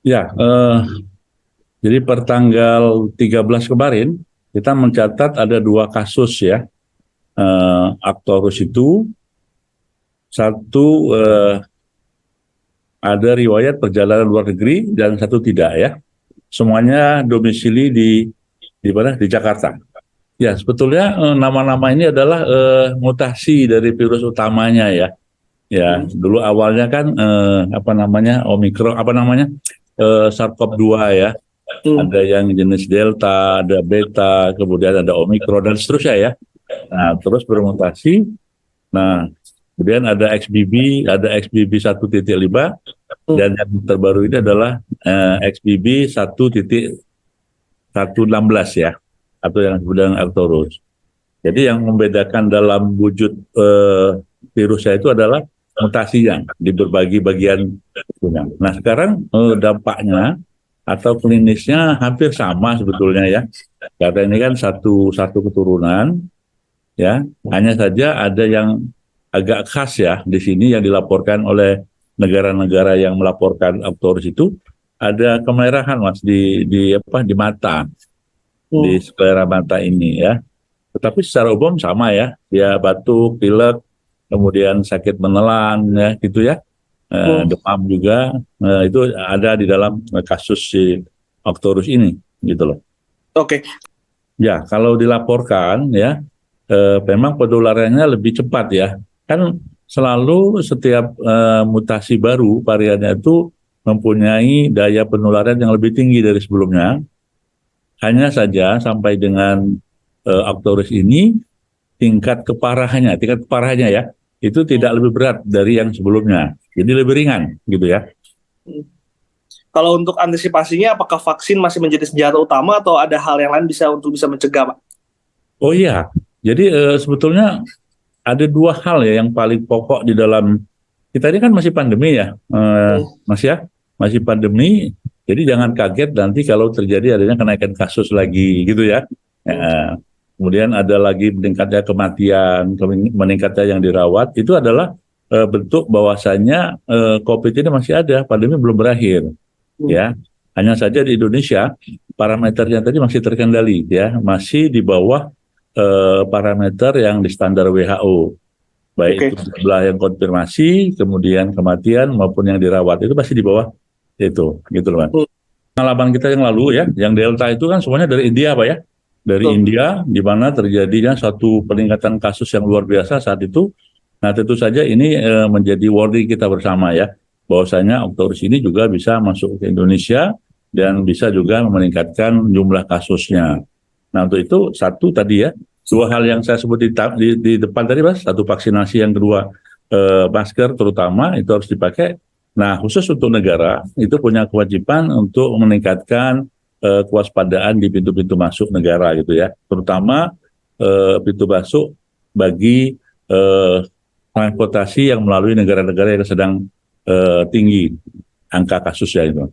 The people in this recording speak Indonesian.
Ya, jadi per tanggal 13 kemarin kita mencatat ada dua kasus ya. Aktorus itu satu ada riwayat perjalanan luar negeri dan satu tidak ya. Semuanya domisili di mana? Di Jakarta. Ya, sebetulnya nama-nama ini adalah mutasi dari virus utamanya ya. Ya, dulu awalnya kan apa namanya Omikron, apa namanya SARS-CoV-2 ya. Ada yang jenis Delta, ada Beta, kemudian ada Omikron dan seterusnya ya. Nah, terus bermutasi. Nah, kemudian ada XBB, ada XBB 1.5 dan yang terbaru ini adalah XBB 1.116 ya, atau yang disebut dengan Arcturus. Jadi yang membedakan dalam wujud virusnya itu adalah mutasinya di berbagai bagian tubuhnya. Nah sekarang dampaknya atau klinisnya hampir sama sebetulnya ya, karena ini kan satu satu keturunan ya. Hanya saja ada yang agak khas ya di sini yang dilaporkan oleh negara-negara yang melaporkan Arcturus itu ada kemerahan mas di apa di mata, di sklera mata ini ya. Tetapi secara umum sama ya, ya batuk, pilek, kemudian sakit menelan ya gitu ya, demam juga, itu ada di dalam kasus si Arcturus ini gitu loh. Oke. Ya kalau dilaporkan ya, memang penularannya lebih cepat ya. Kan selalu setiap mutasi baru variannya itu mempunyai daya penularan yang lebih tinggi dari sebelumnya. Hanya saja sampai dengan Arcturus ini tingkat keparahannya ya itu tidak lebih berat dari yang sebelumnya, jadi lebih ringan gitu ya. Kalau untuk antisipasinya, apakah vaksin masih menjadi senjata utama atau ada hal yang lain bisa mencegah, Pak? Oh iya, jadi sebetulnya ada dua hal ya yang paling pokok di dalam kita ini kan masih pandemi ya, Mas ya, masih pandemi. Jadi jangan kaget nanti kalau terjadi adanya kenaikan kasus lagi gitu ya. Kemudian ada lagi meningkatnya kematian, meningkatnya yang dirawat, itu adalah bentuk bahwasannya COVID ini masih ada, pandemi belum berakhir. Ya, hanya saja di Indonesia parameternya tadi masih terkendali, ya, masih di bawah parameter yang di standar WHO, baik itu Oke. jumlah yang konfirmasi, kemudian kematian maupun yang dirawat itu masih di bawah itu, gitu loh, Mas. Pengalaman kita yang lalu ya, yang Delta itu kan semuanya dari India, Pak ya, dari Betul. India, di mana terjadinya satu peningkatan kasus yang luar biasa saat itu. Nah, tentu saja ini menjadi warning kita bersama ya, bahwasanya Oktober ini juga bisa masuk ke Indonesia dan bisa juga meningkatkan jumlah kasusnya. Nah, untuk itu satu tadi ya, dua hal yang saya sebut di depan tadi, Mas, satu vaksinasi, yang kedua masker terutama itu harus dipakai. Nah, khusus untuk negara itu punya kewajiban untuk meningkatkan kewaspadaan di pintu-pintu masuk negara gitu ya, terutama pintu masuk bagi eh, transportasi yang melalui negara-negara yang sedang tinggi angka kasusnya itu.